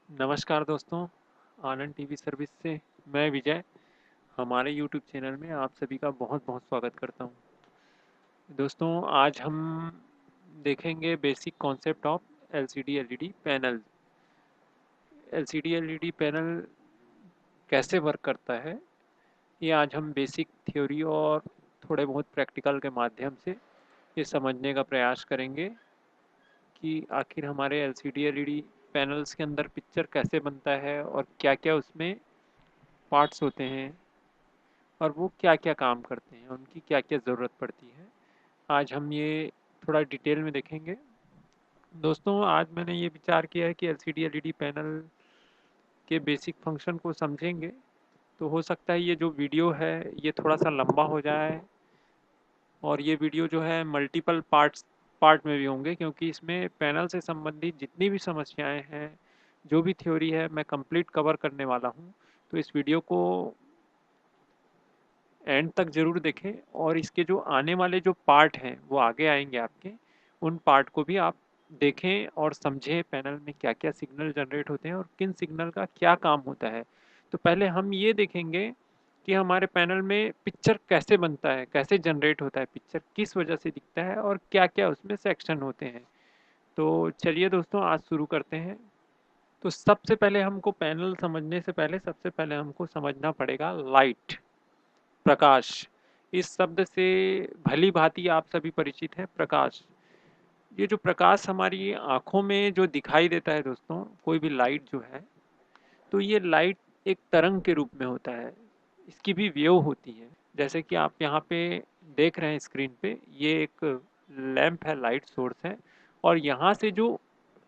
नमस्कार दोस्तों, आनंद TV service से मैं विजय हमारे यूट्यूब चैनल में आप सभी का बहुत बहुत स्वागत करता हूं। दोस्तों, आज हम देखेंगे basic concept of LCD LED panel. LCD LED panel कैसे वर्क करता है, ये आज हम बेसिक थ्योरी और थोड़े बहुत प्रैक्टिकल के माध्यम से ये समझने का प्रयास करेंगे कि आखिर हमारे एलसीडी एलईडी पैनल्स के अंदर पिक्चर कैसे बनता है और क्या क्या उसमें पार्ट्स होते हैं और वो क्या क्या काम करते हैं, उनकी क्या क्या ज़रूरत पड़ती है। आज हम ये थोड़ा डिटेल में देखेंगे। दोस्तों, आज मैंने ये विचार किया है कि एलसीडी एलईडी पैनल के बेसिक फंक्शन को समझेंगे तो हो सकता है ये जो वीडियो है ये थोड़ा सा लंबा हो जाए और ये वीडियो जो है मल्टीपल पार्ट में भी होंगे, क्योंकि इसमें पैनल से संबंधित जितनी भी समस्याएं हैं, जो भी थ्योरी है, मैं कंप्लीट कवर करने वाला हूँ। तो इस वीडियो को एंड तक ज़रूर देखें और इसके जो आने वाले जो पार्ट हैं वो आगे आएंगे आपके, उन पार्ट को भी आप देखें और समझें पैनल में क्या क्या सिग्नल जनरेट होते हैं और किन सिग्नल का क्या काम होता है। तो पहले हम ये देखेंगे कि हमारे पैनल में पिक्चर कैसे बनता है, कैसे जनरेट होता है, पिक्चर किस वजह से दिखता है और क्या क्या उसमें सेक्शन होते हैं। तो चलिए दोस्तों, आज शुरू करते हैं। तो सबसे पहले हमको पैनल समझने से पहले सबसे पहले हमको समझना पड़ेगा लाइट, प्रकाश। इस शब्द से भली भांति आप सभी परिचित हैं, प्रकाश। ये जो प्रकाश हमारी आंखों में जो दिखाई देता है दोस्तों, कोई भी लाइट जो है, तो ये लाइट एक तरंग के रूप में होता है। इसकी भी वेव होती है। जैसे कि आप यहाँ पे देख रहे हैं स्क्रीन पे, ये एक लैंप है, लाइट सोर्स है, और यहाँ से जो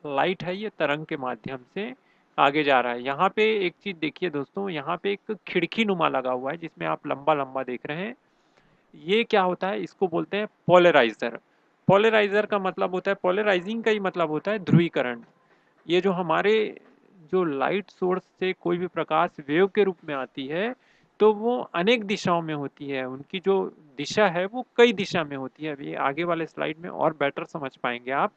लाइट है ये तरंग के माध्यम से आगे जा रहा है। यहाँ पे एक चीज देखिए दोस्तों, यहाँ पे एक खिड़की नुमा लगा हुआ है जिसमें आप लंबा लंबा देख रहे हैं। ये क्या होता है, इसको बोलते हैं पोलराइजर। पोलराइजर का मतलब होता है, पोलराइजिंग का ही मतलब होता है ध्रुवीकरण। ये जो हमारे जो लाइट सोर्स से कोई भी प्रकाश वेव के रूप में आती है, तो वो अनेक दिशाओं में होती है। उनकी जो दिशा है वो कई दिशा में होती है। अभी आगे वाले स्लाइड में और बेटर समझ पाएंगे आप।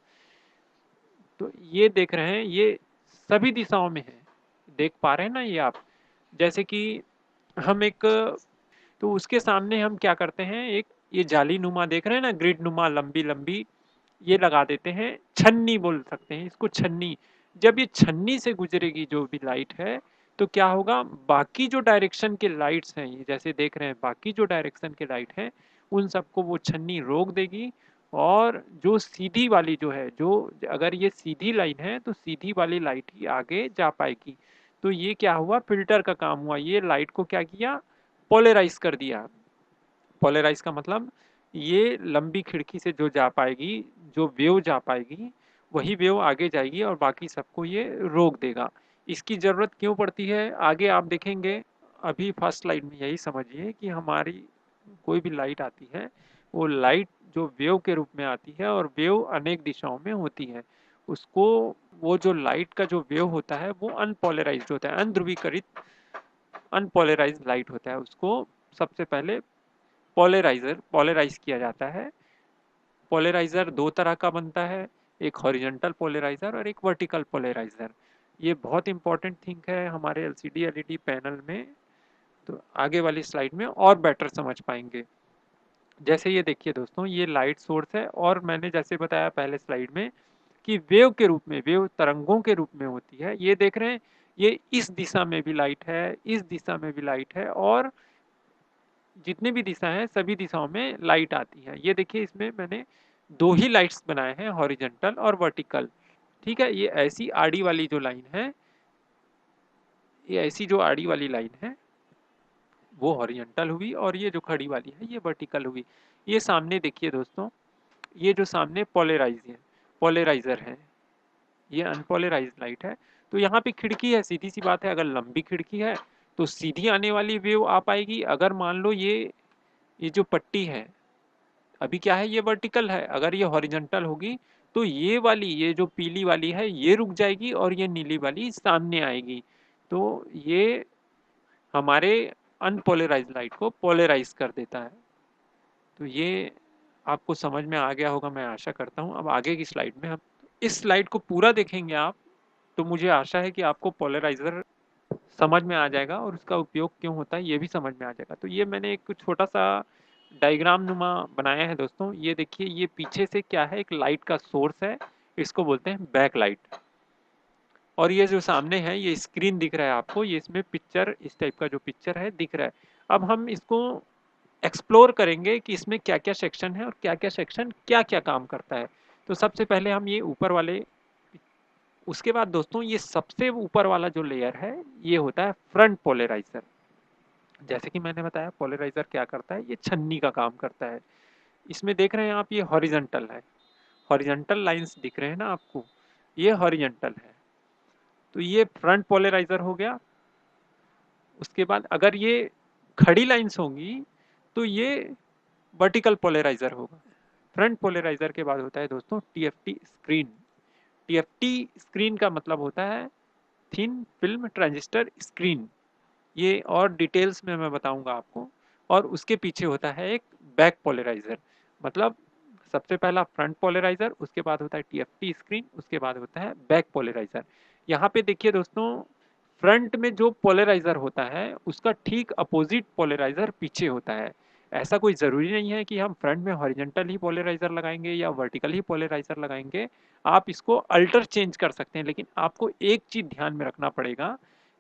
तो ये देख रहे हैं, ये सभी दिशाओं में है। देख पा रहे हैं ना ये आप? जैसे कि हम एक, तो उसके सामने हम क्या करते हैं, एक ये जाली नुमा देख रहे हैं ना, ग्रिड नुमा लंबी लंबी, ये लगा देते हैं। छन्नी बोल सकते हैं इसको, छन्नी। जब ये छन्नी से गुजरेगी जो भी लाइट है, तो क्या होगा, बाकी जो डायरेक्शन के लाइट्स हैं, ये जैसे देख रहे हैं, बाकी जो डायरेक्शन के लाइट हैं उन सबको वो छन्नी रोक देगी। और जो सीधी वाली जो है, जो अगर ये सीधी लाइन है तो सीधी वाली लाइट ही आगे जा पाएगी। तो ये क्या हुआ, फिल्टर का काम हुआ। ये लाइट को क्या किया, पोलराइज कर दिया। पोलराइज का मतलब ये लंबी खिड़की से जो जा पाएगी, जो वेव जा पाएगी, वही वेव आगे जाएगी और बाकी सबको ये रोक देगा। इसकी जरूरत क्यों पड़ती है, आगे आप देखेंगे। अभी फर्स्ट स्लाइड में यही समझिए कि हमारी कोई भी लाइट आती है, वो लाइट जो वेव के रूप में आती है और वेव अनेक दिशाओं में होती है। उसको, वो जो लाइट का जो वेव होता है वो अनपोलराइज्ड होता है, अनध्रुवीकृत, अनपोलराइज लाइट होता है। उसको सबसे पहले पोलराइज किया जाता है। पोलराइजर दो तरह का बनता है, एक हॉरिजॉन्टल पोलराइजर और एक वर्टिकल पोलराइजर। ये बहुत इंपॉर्टेंट थिंग है हमारे एलसीडी एलईडी पैनल में। तो आगे वाली स्लाइड में और बेटर समझ पाएंगे। जैसे ये देखिए दोस्तों, ये लाइट सोर्स है और मैंने जैसे बताया पहले स्लाइड में कि वेव के रूप में, वेव तरंगों के रूप में होती है। ये देख रहे हैं, ये इस दिशा में भी लाइट है, इस दिशा में भी लाइट है, और जितने भी दिशा हैं सभी दिशाओं में लाइट आती है। ये देखिए, इसमें मैंने दो ही लाइट्स बनाए हैं, हॉरिजॉन्टल और वर्टिकल। ठीक है, ये ऐसी आड़ी वाली जो लाइन है, ये ऐसी जो आड़ी वाली लाइन है वो हॉरिजॉन्टल हुई, और ये जो खड़ी वाली है ये वर्टिकल हुई। ये सामने देखिए दोस्तों, ये जो सामने पोलराइजर है, ये अनपोलराइज लाइट है। तो यहाँ पे खिड़की है, सीधी सी बात है, अगर लंबी खिड़की है तो सीधी आने वाली वेव आ पाएगी। अगर मान लो ये जो पट्टी है, अभी क्या है, ये वर्टिकल है, अगर ये हॉरिजॉन्टल होगी तो ये वाली, ये जो पीली वाली है ये रुक जाएगी और ये नीली वाली सामने आएगी। तो ये हमारे अनपोलराइज लाइट को पोलराइज कर देता है। तो ये आपको समझ में आ गया होगा, मैं आशा करता हूँ। अब आगे की स्लाइड में हम इस स्लाइड को पूरा देखेंगे आप, तो मुझे आशा है कि आपको पोलराइज़र समझ में आ जाएगा और उसका उपयोग क्यों होता है ये भी समझ में आ जाएगा। तो ये मैंने एक छोटा-सा डायग्राम नुमा बनाया है दोस्तों। ये देखिए, ये पीछे से क्या है, एक लाइट का सोर्स है, इसको बोलते हैं बैक लाइट। और ये जो सामने है, ये स्क्रीन दिख रहा है आपको, ये इसमें पिक्चर, इस टाइप का जो पिक्चर है दिख रहा है। अब हम इसको एक्सप्लोर करेंगे कि इसमें क्या-क्या सेक्शन है और क्या-क्या सेक्शन क्या-क्या काम करता है। तो सबसे पहले हम ये ऊपर वाले, उसके बाद दोस्तों ये सबसे ऊपर वाला जो लेयर है, ये होता है फ्रंट पोलराइजर। जैसे कि मैंने बताया पोलराइजर क्या करता है, ये छन्नी का काम करता है। इसमें देख रहे हैं आप, ये हॉरिजॉन्टल है, हॉरिजॉन्टल लाइंस दिख रहे हैं ना आपको, ये हॉरिजॉन्टल है। तो ये फ्रंट पोलराइजर हो गया। उसके बाद अगर ये खड़ी लाइंस होंगी तो ये वर्टिकल पोलराइजर होगा। फ्रंट पोलराइजर के बाद होता है दोस्तों टीएफटी स्क्रीन। टीएफटी स्क्रीन का मतलब होता है थिन फिल्म ट्रांजिस्टर स्क्रीन। ये और डिटेल्स में मैं बताऊंगा आपको। और उसके पीछे होता है एक बैक पोलराइजर, मतलब सबसे पहला फ्रंट पोलराइजर, उसके बाद होता है टीएफटी स्क्रीन, उसके बाद होता है बैक पोलराइजर। यहाँ पे देखिए दोस्तों, फ्रंट में जो पोलराइजर होता है उसका ठीक अपोजिट पोलराइजर पीछे होता है। ऐसा कोई ज़रूरी नहीं है कि हम फ्रंट में हॉरिजॉन्टल ही पोलराइजर लगाएंगे या वर्टिकल ही पोलराइजर लगाएंगे। आप इसको अल्टर चेंज कर सकते हैं, लेकिन आपको एक चीज़ ध्यान में रखना पड़ेगा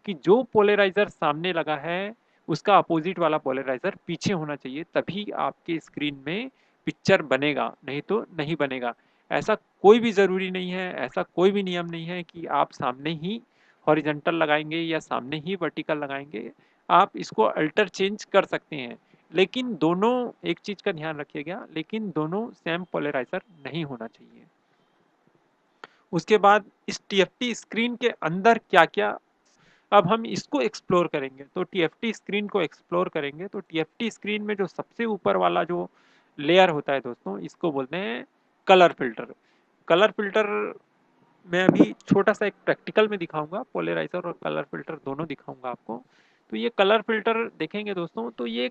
कि जो पोलराइजर सामने लगा है उसका अपोजिट वाला पोलराइजर पीछे होना चाहिए, तभी आपके स्क्रीन में पिक्चर बनेगा, नहीं तो नहीं बनेगा। ऐसा कोई भी ज़रूरी नहीं है, ऐसा कोई भी नियम नहीं है कि आप सामने ही हॉरिजॉन्टल लगाएंगे या सामने ही वर्टिकल लगाएंगे। आप इसको अल्टर चेंज कर सकते हैं, लेकिन दोनों, एक चीज़ का ध्यान रखिएगा, लेकिन दोनों सेम पोलराइजर नहीं होना चाहिए। उसके बाद इस टीएफटी स्क्रीन के अंदर क्या क्या, अब हम इसको एक्सप्लोर करेंगे। तो टीएफटी स्क्रीन को एक्सप्लोर करेंगे तो टीएफटी स्क्रीन में जो सबसे ऊपर वाला जो लेयर होता है दोस्तों, इसको बोलते हैं कलर फिल्टर। कलर फिल्टर मैं अभी छोटा सा एक प्रैक्टिकल में दिखाऊंगा, पोलराइजर और कलर फिल्टर दोनों दिखाऊंगा आपको। तो ये कलर फिल्टर देखेंगे दोस्तों, तो ये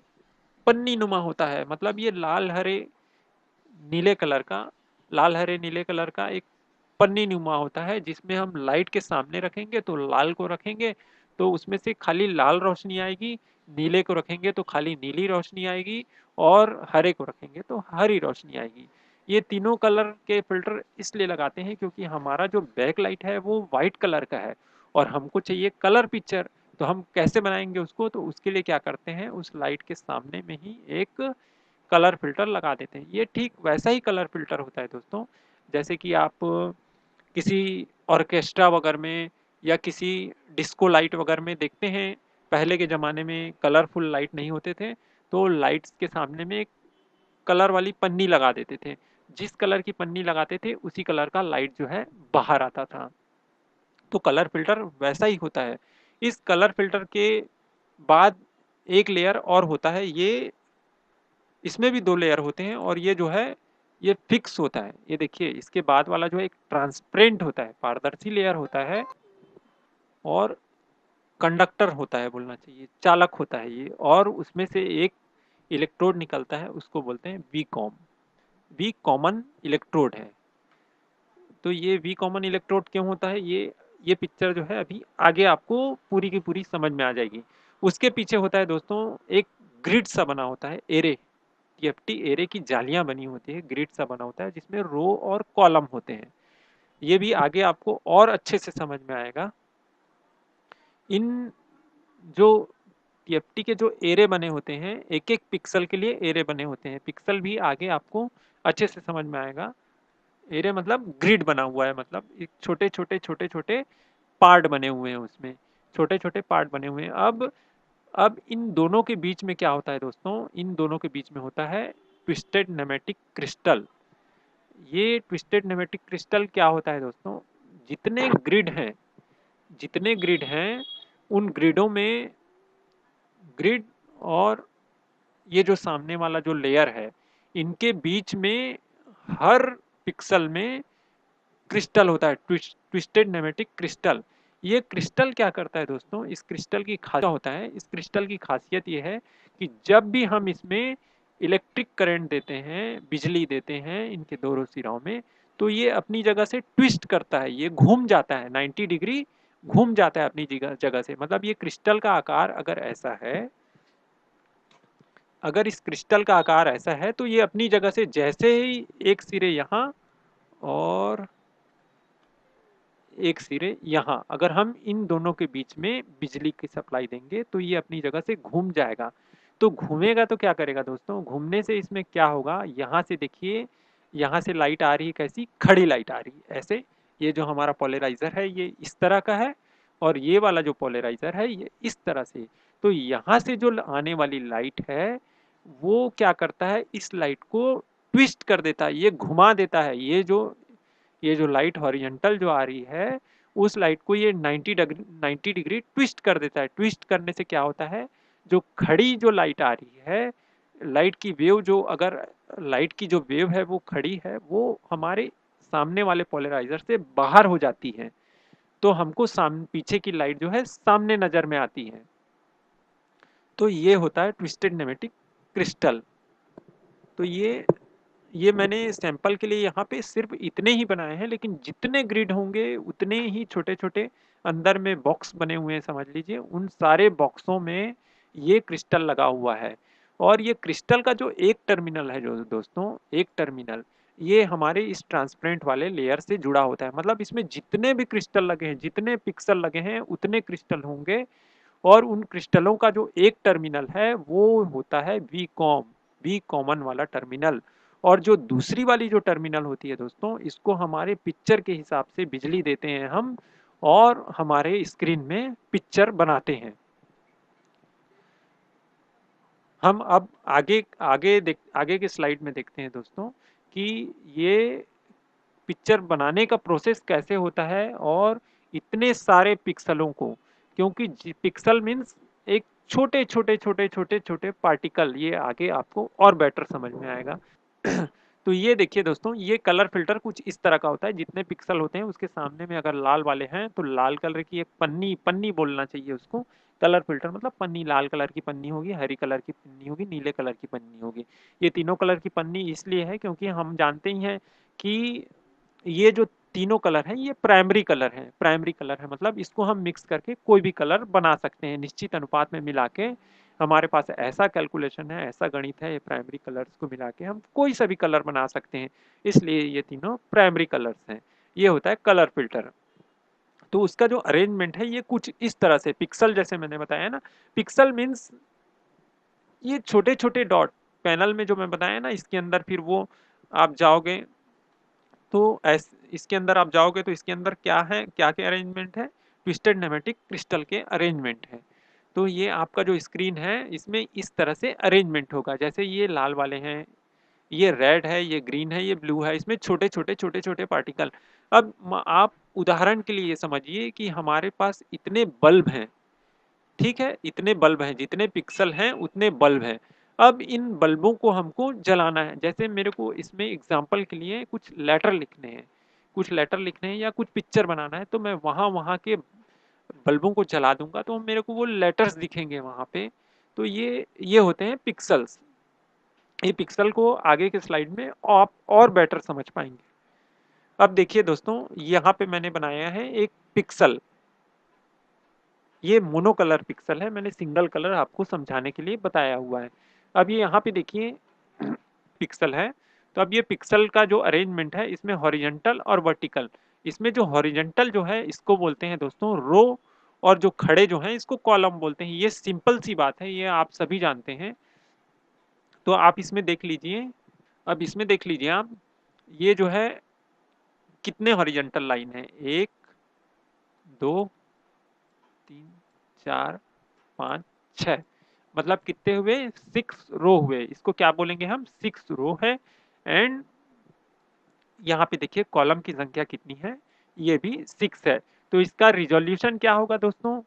पन्नी नुमा होता है, मतलब ये लाल हरे नीले कलर का, लाल हरे नीले कलर का एक पन्नी नुमा होता है, जिसमें हम लाइट के सामने रखेंगे तो लाल को रखेंगे तो उसमें से खाली लाल रोशनी आएगी, नीले को रखेंगे तो खाली नीली रोशनी आएगी, और हरे को रखेंगे तो हरी रोशनी आएगी। ये तीनों कलर के फिल्टर इसलिए लगाते हैं क्योंकि हमारा जो बैक लाइट है वो वाइट कलर का है और हमको चाहिए कलर पिक्चर। तो हम कैसे बनाएंगे उसको, तो उसके लिए क्या करते हैं, उस लाइट के सामने में ही एक कलर फिल्टर लगा देते हैं। ये ठीक वैसा ही कलर फिल्टर होता है दोस्तों, जैसे कि आप किसी ऑर्केस्ट्रा वगैरह में या किसी डिस्को लाइट वगैरह में देखते हैं, पहले के ज़माने में कलरफुल लाइट नहीं होते थे, तो लाइट्स के सामने में एक कलर वाली पन्नी लगा देते थे। जिस कलर की पन्नी लगाते थे उसी कलर का लाइट जो है बाहर आता था। तो कलर फिल्टर वैसा ही होता है। इस कलर फिल्टर के बाद एक लेयर और होता है, ये इसमें भी दो लेयर होते हैं और ये जो है ये फिक्स होता है। ये देखिए, इसके बाद वाला जो है एक ट्रांसपेरेंट होता है, पारदर्शी लेयर होता है, और कंडक्टर होता है, बोलना चाहिए चालक होता है ये, और उसमें से एक इलेक्ट्रोड निकलता है, उसको बोलते हैं V com. V common electrode है। तो ये वी कॉमन इलेक्ट्रोड क्यों होता है, ये पिक्चर जो है अभी आगे आपको पूरी की पूरी समझ में आ जाएगी। उसके पीछे होता है दोस्तों एक ग्रिड सा बना होता है, एरे, टीएफटी एरे की जालियां बनी होती है, ग्रिड सा बना होता है जिसमें रो और कॉलम होते हैं। ये भी आगे आपको और अच्छे से समझ में आएगा। इन जो टीएफटी के जो एरे बने होते हैं, एक एक पिक्सल के लिए एरे बने होते हैं, पिक्सल भी आगे आपको अच्छे से समझ में आएगा। एरे मतलब ग्रिड बना हुआ है, मतलब एक छोटे छोटे छोटे छोटे पार्ट बने हुए हैं, उसमें छोटे छोटे पार्ट बने हुए हैं। अब इन दोनों के बीच में क्या होता है दोस्तों, इन दोनों के बीच में होता है ट्विस्टेड नेमेटिक क्रिस्टल। ये ट्विस्टेड नेमेटिक क्रिस्टल क्या होता है दोस्तों, जितने ग्रिड हैं, जितने ग्रिड हैं उन ग्रिडों में, ग्रिड और ये जो सामने वाला जो लेयर है, इनके बीच में हर पिक्सल में क्रिस्टल होता है, ट्विस्टेड नेमेटिक क्रिस्टल। ये क्रिस्टल क्या करता है दोस्तों, इस क्रिस्टल की खासियत होता है, इस क्रिस्टल की खासियत ये है कि जब भी हम इसमें इलेक्ट्रिक करंट देते हैं, बिजली देते हैं इनके दोनों सिरों में, तो ये अपनी जगह से ट्विस्ट करता है, ये घूम जाता है 90 डिग्री, घूम जाता है अपनी जगह जगह से। मतलब ये क्रिस्टल का आकार अगर ऐसा है, अगर इस क्रिस्टल का आकार ऐसा है तो ये अपनी जगह से जैसे ही एक सिरे यहाँ और एक सिरे यहाँ, अगर हम इन दोनों के बीच में बिजली की सप्लाई देंगे तो ये अपनी जगह से घूम जाएगा। तो घूमेगा तो क्या करेगा दोस्तों, घूमने से इसमें क्या होगा, यहाँ से देखिए, यहाँ से लाइट आ रही है, कैसी खड़ी लाइट आ रही है ऐसे। ये जो हमारा पोलराइजर है ये इस तरह का है, और ये वाला जो पोलराइजर है ये इस तरह से। तो यहाँ से जो आने वाली लाइट है वो क्या करता है, इस लाइट को ट्विस्ट कर देता है, ये घुमा देता है। ये जो लाइट हॉरिजॉन्टल जो आ रही है, उस लाइट को ये 90 डिग्री ट्विस्ट कर देता है। ट्विस्ट करने से क्या होता है, जो खड़ी जो लाइट आ रही है, लाइट की वेव जो, अगर लाइट की जो वेव है वो खड़ी है, वो हमारे सामने वाले पोलराइजर से बाहर हो जाती है, तो हमको पीछे की लाइट जो है सामने नजर में आती है। तो ये होता है ट्विस्टेड नेमेटिक क्रिस्टल। तो ये मैंने सैंपल के लिए यहाँ पे सिर्फ इतने ही बनाए हैं, लेकिन जितने ग्रिड होंगे उतने ही छोटे छोटे अंदर में बॉक्स बने हुए हैं, समझ लीजिए उन सारे बॉक्सों में ये क्रिस्टल लगा हुआ है। और ये क्रिस्टल का जो एक टर्मिनल है जो दोस्तों, एक टर्मिनल ये हमारे इस ट्रांसपेरेंट वाले लेयर से जुड़ा होता है। मतलब इसमें जितने भी क्रिस्टल लगे हैं, जितने पिक्सल लगे हैं उतने क्रिस्टल होंगे, और उन क्रिस्टलों का जो एक टर्मिनल है वो होता है वी कॉमन वाला टर्मिनल। और जो दूसरी वाली जो टर्मिनल होती है दोस्तों, इसको हमारे पिक्चर के हिसाब से बिजली देते हैं हम, और हमारे स्क्रीन में पिक्चर बनाते हैं। हम अब आगे के स्लाइड में देखते हैं दोस्तों कि ये पिक्चर बनाने का प्रोसेस कैसे होता है, और इतने सारे पिक्सलों को, क्योंकि पिक्सल मीन्स एक छोटे छोटे छोटे छोटे छोटे पार्टिकल, ये आगे आपको और बेटर समझ में आएगा। तो ये देखिए दोस्तों, ये कलर फिल्टर कुछ इस तरह का होता है। जितने पिक्सल होते हैं उसके सामने में अगर लाल वाले हैं तो लाल कलर की एक पन्नी, पन्नी बोलना चाहिए उसको। कलर फिल्टर मतलब पन्नी, लाल कलर की पन्नी होगी, हरी कलर की पन्नी होगी, नीले कलर की पन्नी होगी। ये तीनों कलर की पन्नी इसलिए है क्योंकि हम जानते ही हैं कि ये जो तीनों कलर हैं ये प्राइमरी कलर हैं। प्राइमरी कलर है मतलब इसको हम मिक्स करके कोई भी कलर बना सकते हैं, निश्चित अनुपात में मिला के। हमारे पास ऐसा कैलकुलेशन है, ऐसा गणित है, ये प्राइमरी कलर्स को मिला के हम कोई सा भी कलर बना सकते हैं, इसलिए ये तीनों प्राइमरी कलर्स हैं। ये होता है कलर फिल्टर। तो उसका जो अरेंजमेंट है ये कुछ इस तरह से, पिक्सल जैसे मैंने बताया ना, पिक्सल मीन्स ये छोटे छोटे डॉट, पैनल में जो मैं बताया ना, इसके अंदर फिर वो आप जाओगे तो इसके अंदर आप जाओगे तो इसके अंदर क्या है, क्या क्या अरेंजमेंट है, ट्विस्टेड नेमेटिक क्रिस्टल के अरेंजमेंट है। तो ये आपका जो स्क्रीन है इसमें इस तरह से अरेंजमेंट होगा, जैसे ये लाल वाले हैं, ये रेड है, ये ग्रीन है, ये ब्लू है, इसमें छोटे छोटे छोटे छोटे पार्टिकल। अब आप उदाहरण के लिए ये समझिए कि हमारे पास इतने बल्ब हैं, ठीक है, इतने बल्ब हैं, जितने पिक्सल हैं उतने बल्ब हैं। अब इन बल्बों को हमको जलाना है। जैसे मेरे को इसमें एग्जांपल के लिए कुछ लेटर लिखने हैं, कुछ लेटर लिखने हैं या कुछ पिक्चर बनाना है, तो मैं वहाँ वहाँ के बल्बों को जला दूंगा तो मेरे को वो लेटर्स दिखेंगे वहाँ पे। तो ये होते हैं पिक्सल्स। ये पिक्सल को आगे के स्लाइड में आप और बेटर समझ पाएंगे। अब देखिए दोस्तों, यहाँ पे मैंने बनाया है एक पिक्सल, ये मोनो कलर पिक्सल है, मैंने सिंगल कलर आपको समझाने के लिए बताया हुआ है। अब ये यहाँ पे देखिए पिक्सल है। तो अब ये पिक्सल का जो अरेंजमेंट है इसमें हॉरिजेंटल और वर्टिकल, इसमें जो हॉरिजेंटल जो है इसको बोलते हैं दोस्तों रो, और जो खड़े जो हैं इसको कॉलम बोलते हैं। ये सिंपल सी बात है, ये आप सभी जानते हैं। तो आप इसमें देख लीजिए, अब इसमें देख लीजिए आप, ये जो है कितने हॉरिजेंटल लाइन है, 1 2 3 4 5 6, मतलब कितने हुए, 6 रो हुए। इसको क्या बोलेंगे हम, 6 रो है। एंड यहाँ पे देखिए कॉलम की संख्या कितनी है, ये भी 6 है। तो इसका रिजोल्यूशन क्या होगा दोस्तों,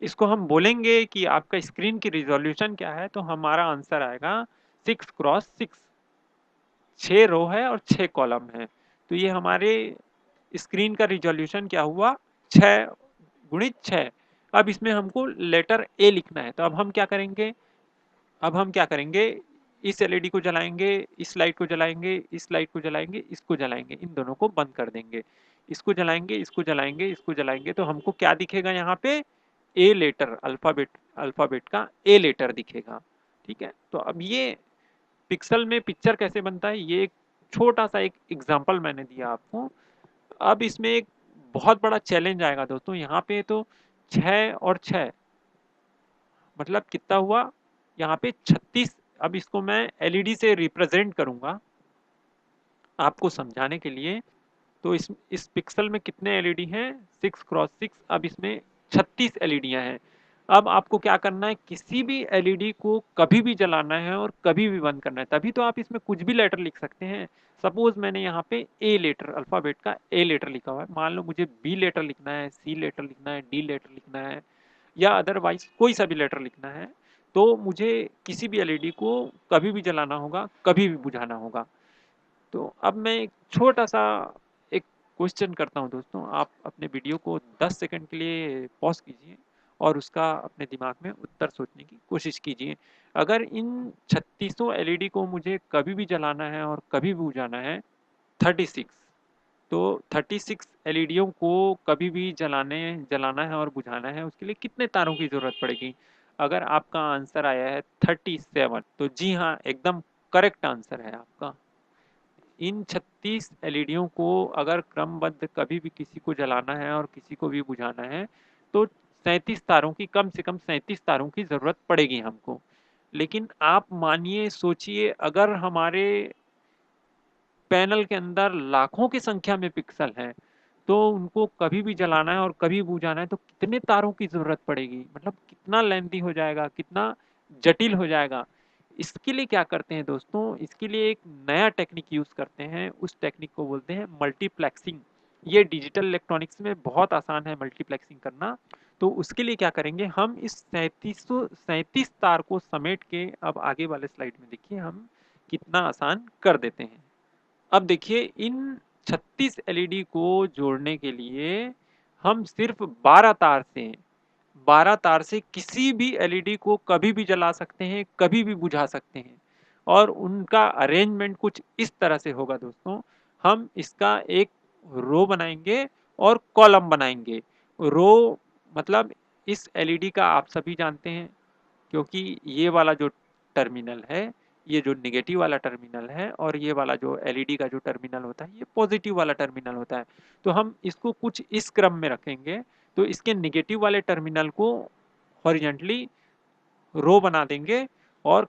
इसको हम बोलेंगे कि आपका स्क्रीन की रिजोल्यूशन क्या है, तो हमारा आंसर आएगा 6x6। 6 रो है और 6 कॉलम है, तो ये हमारे स्क्रीन का रिजोल्यूशन क्या हुआ, 6 × 6। अब इसमें हमको लेटर ए लिखना है, तो अब हम क्या करेंगे, अब हम क्या करेंगे, इस एलईडी को जलाएंगे, इस लाइट को जलाएंगे, इस लाइट को जलाएंगे, इसको जलाएंगे, इन दोनों को बंद कर देंगे, इसको जलाएंगे, इसको जलाएंगे, इसको जलाएंगे, तो हमको क्या दिखेगा यहाँ पे? ए लेटर, अल्फाबेट का ए लेटर दिखेगा। ठीक है, तो अब ये पिक्सल में पिक्चर कैसे बनता है, ये एक छोटा सा एक एग्जांपल मैंने दिया आपको। अब इसमें एक बहुत बड़ा चैलेंज आएगा दोस्तों, यहाँ पे तो 6 और 6 मतलब कितना हुआ यहाँ पे 36। अब इसको मैं एलईडी से रिप्रेजेंट करूंगा आपको समझाने के लिए। तो इस पिक्सल में कितने एलईडी हैं? 6x6। अब इसमें 36 एलईडियां हैं। अब आपको क्या करना है, किसी भी एलईडी को कभी भी जलाना है और कभी भी बंद करना है, तभी तो आप इसमें कुछ भी लेटर लिख सकते हैं। सपोज मैंने यहाँ पे ए लेटर, अल्फाबेट का ए लेटर लिखा हुआ है, मान लो मुझे बी लेटर लिखना है, सी लेटर लिखना है, डी लेटर लिखना है, या अदरवाइज कोई सा भी लेटर लिखना है, तो मुझे किसी भी एलईडी को कभी भी जलाना होगा, कभी भी बुझाना होगा। तो अब मैं एक छोटा सा एक क्वेश्चन करता हूं दोस्तों, आप अपने वीडियो को 10 सेकंड के लिए पॉज कीजिए और उसका अपने दिमाग में उत्तर सोचने की कोशिश कीजिए। अगर इन 3600 एलईडी को मुझे कभी भी जलाना है और कभी भी बुझाना है, 36, तो 36 एलईडियों को कभी भी जलाना है और बुझाना है, उसके लिए कितने तारों की जरूरत पड़ेगी? अगर आपका आंसर आया है 37, तो जी हाँ, एकदम करेक्ट आंसर है आपका। इन 36 एलईडियों को अगर क्रमबद्ध कभी भी किसी को जलाना है और किसी को भी बुझाना है, तो 37 तारों की, कम से कम 37 तारों की जरूरत पड़ेगी हमको। लेकिन आप मानिए, सोचिए, अगर हमारे पैनल के अंदर लाखों की संख्या में पिक्सल हैं, तो उनको कभी भी जलाना है और कभी बुझाना है, तो कितने तारों की जरूरत पड़ेगी? मतलब कितना लेंथी हो जाएगा, कितना जटिल हो जाएगा। इसके लिए क्या करते हैं दोस्तों, इसके लिए एक नया टेक्निक यूज करते हैं, उस टेक्निक को बोलते हैं मल्टीप्लेक्सिंग। ये डिजिटल इलेक्ट्रॉनिक्स में बहुत आसान है मल्टीप्लेक्सिंग करना। तो उसके लिए क्या करेंगे, हम इस 37 तार को समेट के, अब आगे वाले स्लाइड में देखिए हम कितना आसान कर देते हैं। अब देखिए, इन 36 एलईडी को जोड़ने के लिए हम सिर्फ 12 तार से किसी भी एलईडी को कभी भी जला सकते हैं, कभी भी बुझा सकते हैं। और उनका अरेंजमेंट कुछ इस तरह से होगा दोस्तों, हम इसका एक रो बनाएंगे और कॉलम बनाएंगे। रो मतलब इस एलईडी का आप सभी जानते हैं, क्योंकि ये वाला जो टर्मिनल है, ये जो निगेटिव वाला टर्मिनल है, और ये वाला जो एलईडी का जो टर्मिनल होता है, ये पॉजिटिव वाला टर्मिनल होता है। तो हम इसको कुछ इस क्रम में रखेंगे। तो इसके निगेटिव वाले टर्मिनल को हॉरिजॉन्टली रो बना देंगे और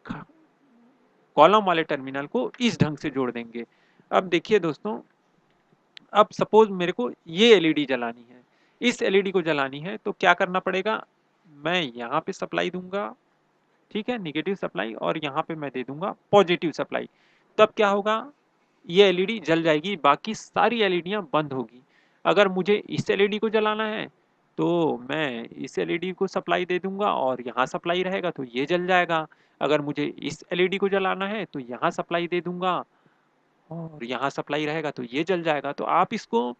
कॉलम वाले टर्मिनल को इस ढंग से जोड़ देंगे। अब देखिए दोस्तों, अब सपोज मेरे को ये एलईडी जलानी है, इस एलईडी को जलानी है, तो क्या करना पड़ेगा, मैं यहाँ पे सप्लाई दूंगा, ठीक है, निगेटिव सप्लाई, और यहाँ पे मैं दे दूंगा पॉजिटिव सप्लाई। तब क्या होगा, ये एलईडी जल जाएगी, बाकी सारी एलईडियां बंद होगी। अगर मुझे इस एलईडी को जलाना है, तो मैं इस एलईडी को सप्लाई दे दूंगा और यहाँ सप्लाई रहेगा, तो ये जल जाएगा। अगर मुझे इस एलईडी को जलाना है, तो यहाँ सप्लाई दे दूंगा और यहाँ सप्लाई रहेगा, तो ये जल जाएगा। तो आप इसको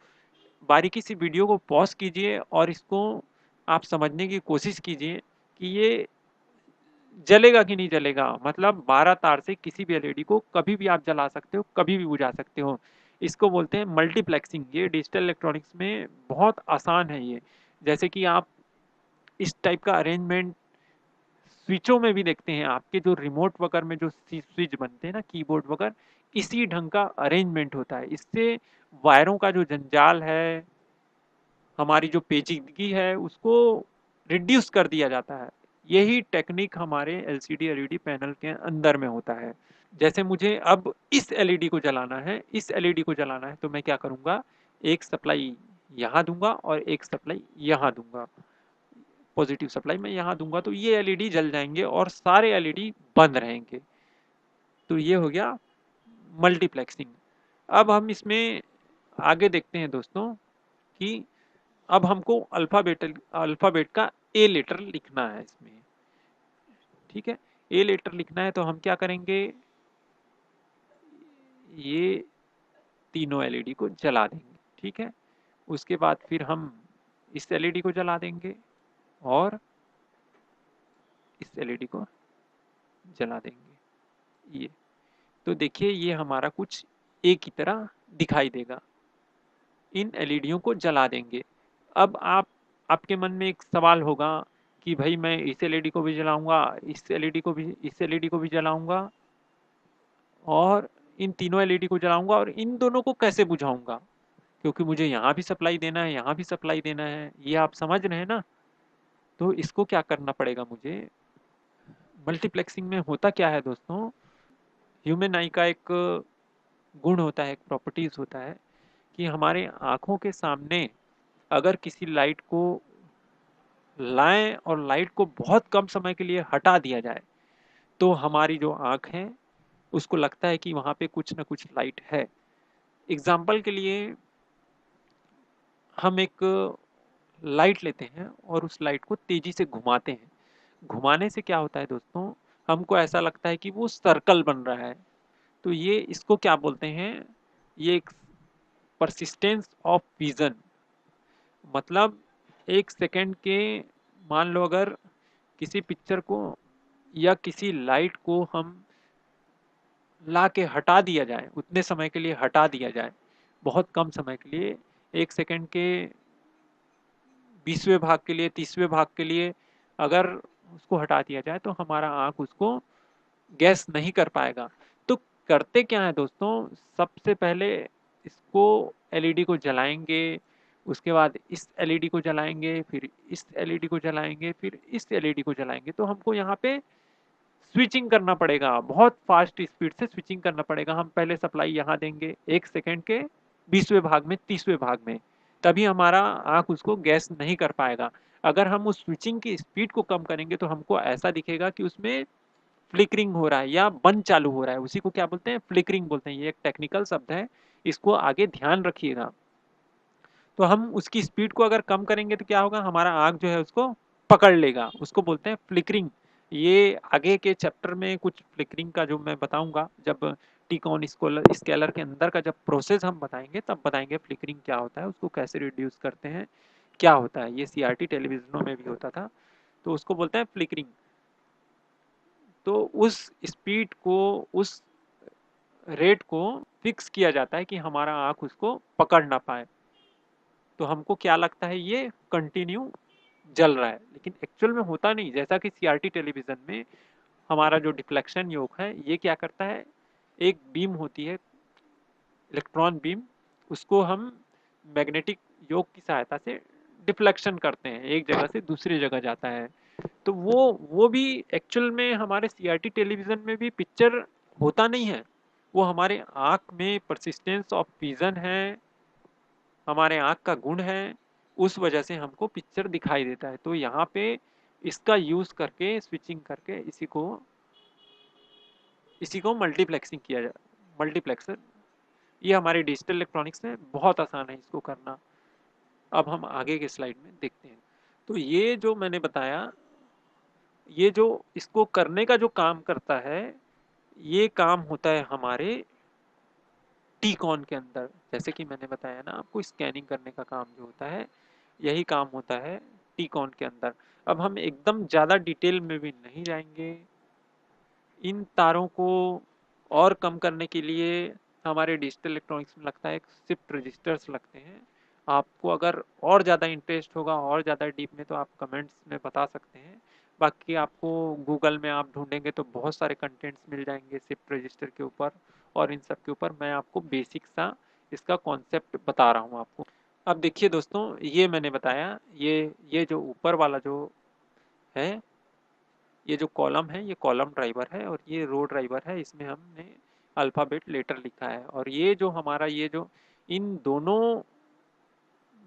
बारीकी से वीडियो को पॉज कीजिए और इसको आप समझने की कोशिश कीजिए कि ये जलेगा कि नहीं जलेगा। मतलब 12 तार से किसी भी एलईडी को कभी भी आप जला सकते हो, कभी भी बुझा सकते हो। इसको बोलते हैं मल्टीप्लेक्सिंग। ये डिजिटल इलेक्ट्रॉनिक्स में बहुत आसान है ये। जैसे कि आप इस टाइप का अरेंजमेंट स्विचों में भी देखते हैं, आपके जो रिमोट वगैरह में जो स्विच बनते हैं ना, कीबोर्ड वगैरह, इसी ढंग का अरेंजमेंट होता है। इससे वायरों का जो जंजाल है, हमारी जो पेचीदगी है, उसको रिड्यूस कर दिया जाता है। यही टेक्निक हमारे एलसीडी एलईडी पैनल के अंदर में होता है। जैसे मुझे अब इस एलईडी को जलाना है, इस एलईडी को जलाना है, तो मैं क्या करूंगा, एक सप्लाई यहाँ दूंगा और एक सप्लाई यहाँ दूंगा, पॉजिटिव सप्लाई मैं यहाँ दूंगा, तो ये एलईडी जल जाएंगे और सारे एलईडी बंद रहेंगे। तो ये हो गया मल्टीप्लेक्सिंग। अब हम इसमें आगे देखते हैं दोस्तों कि अब हमको अल्फाबेट का ए लेटर लिखना है इसमें, ठीक है। ए लेटर लिखना है, तो हम क्या करेंगे, ये तीनों एलईडी को जला देंगे, ठीक है। उसके बाद फिर हम इस एलईडी को जला देंगे और इस एलईडी को जला देंगे। ये तो देखिए ये हमारा कुछ ए की तरह दिखाई देगा। इन एलईडियों को जला देंगे। अब आपके मन में एक सवाल होगा कि भाई मैं इस एलईडी को भी जलाऊंगा, इस एलईडी को भी जलाऊंगा और इन तीनों एलईडी को जलाऊंगा और इन दोनों को कैसे बुझाऊंगा, क्योंकि मुझे यहाँ भी सप्लाई देना है, यहाँ भी सप्लाई देना है। ये आप समझ रहे हैं ना। तो इसको क्या करना पड़ेगा मुझे। मल्टीप्लेक्सिंग में होता क्या है दोस्तों, ह्यूमन आई का एक गुण होता है, एक प्रॉपर्टीज होता है कि हमारे आंखों के सामने अगर किसी लाइट को लाएं और लाइट को बहुत कम समय के लिए हटा दिया जाए तो हमारी जो आंख है उसको लगता है कि वहां पे कुछ ना कुछ लाइट है। एग्जाम्पल के लिए हम एक लाइट लेते हैं और उस लाइट को तेजी से घुमाते हैं। घुमाने से क्या होता है दोस्तों, हमको ऐसा लगता है कि वो सर्कल बन रहा है। तो ये इसको क्या बोलते हैं, ये एक परसिस्टेंस ऑफ विजन। मतलब एक सेकंड के, मान लो अगर किसी पिक्चर को या किसी लाइट को हम ला के हटा दिया जाए, उतने समय के लिए हटा दिया जाए, बहुत कम समय के लिए, एक सेकंड के 20वें भाग के लिए, 30वें भाग के लिए अगर उसको हटा दिया जाए तो हमारा आंख उसको गैस नहीं कर पाएगा। तो करते क्या है दोस्तों, सबसे पहले इसको एलईडी को जलाएंगे, उसके बाद इस एलईडी को जलाएंगे, फिर इस एलईडी को जलाएंगे, फिर इस एलईडी को जलाएंगे। तो हमको यहाँ पे स्विचिंग करना पड़ेगा, बहुत फास्ट स्पीड से स्विचिंग करना पड़ेगा। हम पहले सप्लाई यहाँ देंगे एक सेकेंड के 20वें भाग में, 30वें भाग में, तभी हमारा आंख उसको गैस नहीं कर पाएगा। अगर हम उस स्विचिंग की स्पीड को कम करेंगे तो हमको ऐसा दिखेगा कि उसमें फ्लिकरिंग हो रहा है या बंद चालू हो रहा है। उसी को क्या बोलते हैं, फ्लिकरिंग बोलते हैं। ये एक टेक्निकल शब्द है, इसको आगे ध्यान रखिएगा। तो हम उसकी स्पीड को अगर कम करेंगे तो क्या होगा, हमारा आंख जो है उसको पकड़ लेगा, उसको बोलते हैं फ्लिकरिंग। ये आगे के चैप्टर में कुछ फ्लिकरिंग का जो मैं बताऊंगा, जब टीकॉन स्केलर के अंदर का जब प्रोसेस हम बताएंगे तब बताएंगे फ्लिकरिंग क्या होता है, उसको कैसे रिड्यूस करते हैं, क्या होता है। ये सीआरटी टेलीविजनों में भी होता था, तो उसको बोलते हैं फ्लिकरिंग। तो उस स्पीड को, उस रेट को फिक्स किया जाता है कि हमारा आंख उसको पकड़ ना पाए। तो हमको क्या लगता है ये कंटिन्यू जल रहा है, लेकिन एक्चुअल में होता नहीं। जैसा कि सीआरटी टेलीविजन में हमारा जो डिफ्लेक्शन योग है ये क्या करता है, एक बीम होती है, इलेक्ट्रॉन बीम, उसको हम मैग्नेटिक योग की सहायता से डिफ्लेक्शन करते हैं, एक जगह से दूसरी जगह जाता है। तो वो भी एक्चुअल में हमारे सीआरटी टेलीविजन में भी पिक्चर होता नहीं है, वो हमारे आंख में परसिस्टेंस ऑफ विजन है, हमारे आंख का गुण है, उस वजह से हमको पिक्चर दिखाई देता है। तो यहाँ पे इसका यूज करके, स्विचिंग करके इसी को मल्टीप्लेक्सिंग किया जाए, मल्टीप्लेक्सर। ये हमारे डिजिटल इलेक्ट्रॉनिक्स में बहुत आसान है इसको करना। अब हम आगे के स्लाइड में देखते हैं। तो ये जो मैंने बताया, ये जो इसको करने का जो काम करता है, ये काम होता है हमारे टीकॉन के अंदर। जैसे कि मैंने बताया ना आपको, स्कैनिंग करने का काम जो होता है यही काम होता है टीकॉन के अंदर। अब हम एकदम ज़्यादा डिटेल में भी नहीं जाएंगे। इन तारों को और कम करने के लिए हमारे डिजिटल इलेक्ट्रॉनिक्स में लगता है शिफ्ट रजिस्टर्स लगते हैं। आपको अगर और ज़्यादा इंटरेस्ट होगा और ज़्यादा डीप में तो आप कमेंट्स में बता सकते हैं। बाकी आपको गूगल में आप ढूंढेंगे तो बहुत सारे कंटेंट्स मिल जाएंगे शिफ्ट रजिस्टर के ऊपर, और इन सब के ऊपर मैं आपको बेसिक सा इसका कॉन्सेप्ट बता रहा हूँ आपको। अब देखिए दोस्तों, ये मैंने बताया, ये जो ऊपर वाला जो है, ये जो कॉलम है, ये कॉलम ड्राइवर है और ये रो ड्राइवर है। इसमें हमने अल्फ़ाबेट लेटर लिखा है, और ये जो हमारा, ये जो इन दोनों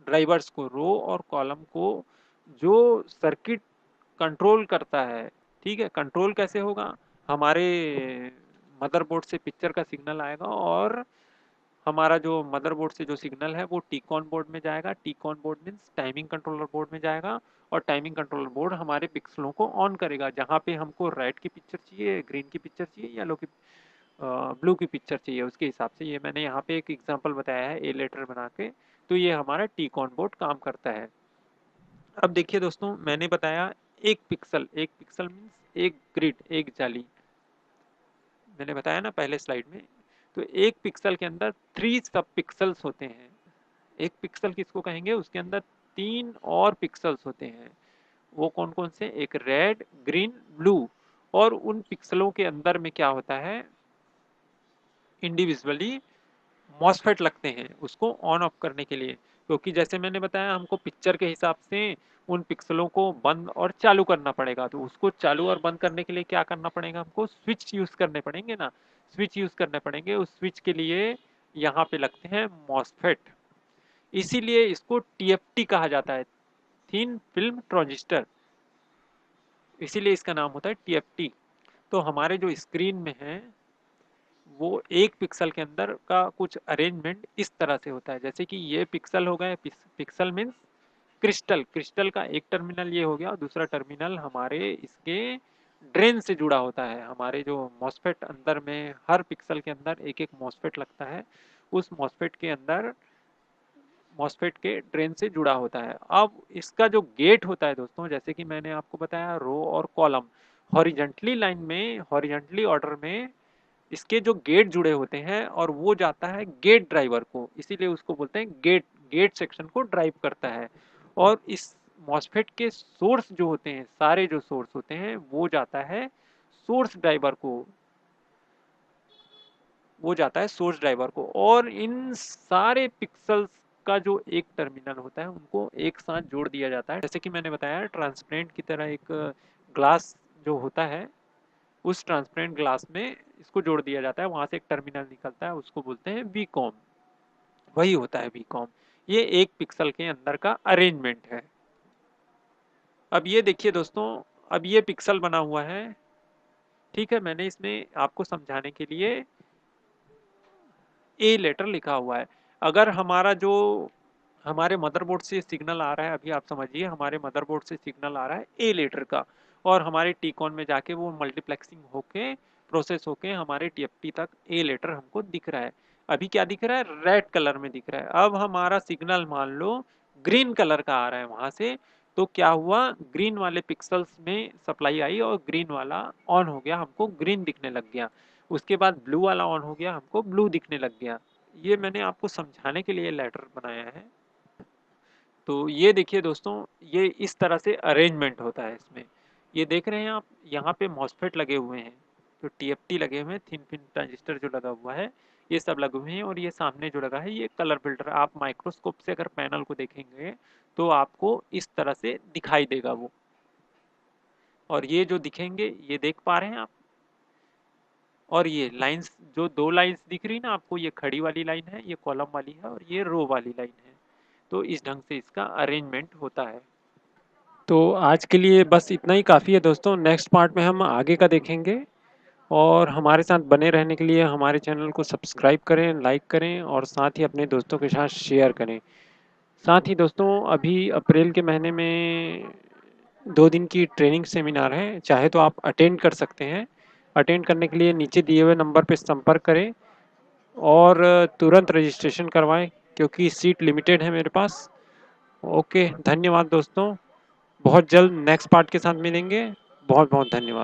ड्राइवर्स को, रो और कॉलम को, जो सर्किट कंट्रोल करता है, ठीक है, कंट्रोल कैसे होगा, हमारे मदरबोर्ड से पिक्चर का सिग्नल आएगा और हमारा जो मदरबोर्ड से जो सिग्नल है वो टीकॉन बोर्ड में जाएगा। TCON board means timing controller board में जाएगा, और टाइमिंग कंट्रोलर बोर्ड हमारे पिक्सलों को ऑन करेगा। जहाँ पे हमको रेड की पिक्चर चाहिए, ग्रीन की पिक्चर चाहिए, येलो की, ब्लू की पिक्चर चाहिए, उसके हिसाब से। ये मैंने यहाँ पे एक एग्जांपल बताया है ए लेटर बना के। तो ये हमारा टीकॉन बोर्ड काम करता है। अब देखिए दोस्तों, मैंने बताया एक पिक्सल मीन्स एक ग्रिड, एक जाली। मैंने बताया ना पहले स्लाइड में, तो एक पिक्सल के अंदर 3 सब पिक्सल्स होते हैं। एक पिक्सल किसको कहेंगे, उसके अंदर 3 और पिक्सल्स होते हैं। वो कौन कौन से, एक रेड, ग्रीन, ब्लू। और उन पिक्सलों के अंदर में क्या होता है, इंडिविजुअली मॉसफेट लगते हैं उसको ऑन ऑफ करने के लिए। क्योंकि जैसे मैंने बताया, हमको पिक्चर के हिसाब से उन पिक्सलों को बंद और चालू करना पड़ेगा, तो उसको चालू और बंद करने के लिए क्या करना पड़ेगा, हमको स्विच यूज करने पड़ेंगे ना। स्विच यूज करने पड़ेंगे, उस स्विच के लिए यहाँ पे लगते हैं मॉसफेट। इसीलिए इसको टीएफटी कहा जाता है, थिन फिल्म ट्रांजिस्टर, इसीलिए इसका नाम होता है टीएफटी। तो हमारे जो स्क्रीन में है, वो एक पिक्सल के अंदर का कुछ अरेंजमेंट इस तरह से होता है। जैसे कि ये पिक्सल हो गए, पिक्सल मीन्स क्रिस्टल, क्रिस्टल का एक टर्मिनल ये हो गया और दूसरा टर्मिनल हमारे इसके ड्रेन से जुड़ा होता है। हमारे जो मॉसफेट अंदर में, हर पिक्सल के अंदर एक एक मॉसफेट लगता है, उस मॉसफेट के अंदर मॉसफेट के ड्रेन से जुड़ा होता है। अब इसका जो गेट होता है दोस्तों, जैसे कि मैंने आपको बताया, रो और कॉलम, हॉरिजेंटली लाइन में, हॉरिजेंटली ऑर्डर में इसके जो गेट जुड़े होते हैं, और वो जाता है गेट ड्राइवर को, इसीलिए उसको बोलते हैं गेट। गेट सेक्शन को ड्राइव करता है। और इस मॉसफेट के सोर्स जो होते हैं, सारे जो सोर्स होते हैं, वो जाता है सोर्स ड्राइवर को, वो जाता है सोर्स ड्राइवर को। और इन सारे पिक्सल्स का जो एक टर्मिनल होता है, उनको एक साथ जोड़ दिया जाता है। जैसे कि मैंने बताया, ट्रांसपेरेंट की तरह एक ग्लास जो होता है, उस ट्रांसपेरेंट ग्लास में इसको जोड़ दिया जाता है, वहां से एक टर्मिनल निकलता है, उसको बोलते हैं वीकॉम। वही होता है वीकॉम। ये एक पिक्सल के अंदर का अरेंजमेंट है। अब ये देखिए दोस्तों, अब ये पिक्सल बना हुआ है, ठीक है। मैंने इसमें आपको समझाने के लिए ए लेटर लिखा हुआ है। अगर हमारा जो हमारे मदरबोर्ड से सिग्नल आ रहा है, अभी आप समझिए, हमारे मदरबोर्ड से सिग्नल आ रहा है ए लेटर का, और हमारे टीकॉन में जाके वो मल्टीप्लेक्सिंग होके, प्रोसेस होके हमारे टीएफटी तक ए लेटर हमको दिख रहा है। अभी क्या दिख रहा है, रेड कलर में दिख रहा है। अब हमारा सिग्नल मान लो ग्रीन कलर का आ रहा है वहां से, तो क्या हुआ, ग्रीन वाले पिक्सल्स में सप्लाई आई और ग्रीन वाला ऑन हो गया, हमको ग्रीन दिखने लग गया। उसके बाद ब्लू वाला ऑन हो गया, हमको ब्लू दिखने लग गया। ये मैंने आपको समझाने के लिए लेटर बनाया है। तो ये देखिए दोस्तों, ये इस तरह से अरेंजमेंट होता है इसमें। ये देख रहे हैं आप, यहाँ पे मॉसफेट लगे हुए हैं, जो टीएफटी लगे हुए हैं, थिन फिल्म ट्रांजिस्टर जो लगा हुआ है, ये सब लगे हुए हैं। और ये सामने जो लगा है, ये कलर फिल्टर। आप माइक्रोस्कोप से अगर पैनल को देखेंगे, तो आपको इस तरह से दिखाई देगा वो। और ये जो दिखेंगे, ये देख पा रहे हैं आप। और ये लाइंस, जो दो लाइंस दिख रही ना आपको, ये खड़ी वाली लाइन है, ये कॉलम वाली है, और ये रो वाली लाइन है। तो इस ढंग से इसका अरेंजमेंट होता है। तो आज के लिए बस इतना ही काफ़ी है दोस्तों। नेक्स्ट पार्ट में हम आगे का देखेंगे। और हमारे साथ बने रहने के लिए हमारे चैनल को सब्सक्राइब करें, लाइक करें, और साथ ही अपने दोस्तों के साथ शेयर करें। साथ ही दोस्तों, अभी अप्रैल के महीने में 2 दिन की ट्रेनिंग सेमिनार है, चाहे तो आप अटेंड कर सकते हैं। अटेंड करने के लिए नीचे दिए हुए नंबर पर संपर्क करें और तुरंत रजिस्ट्रेशन करवाएं, क्योंकि सीट लिमिटेड है मेरे पास। ओके, धन्यवाद दोस्तों। बहुत जल्द नेक्स्ट पार्ट के साथ मिलेंगे। बहुत बहुत धन्यवाद।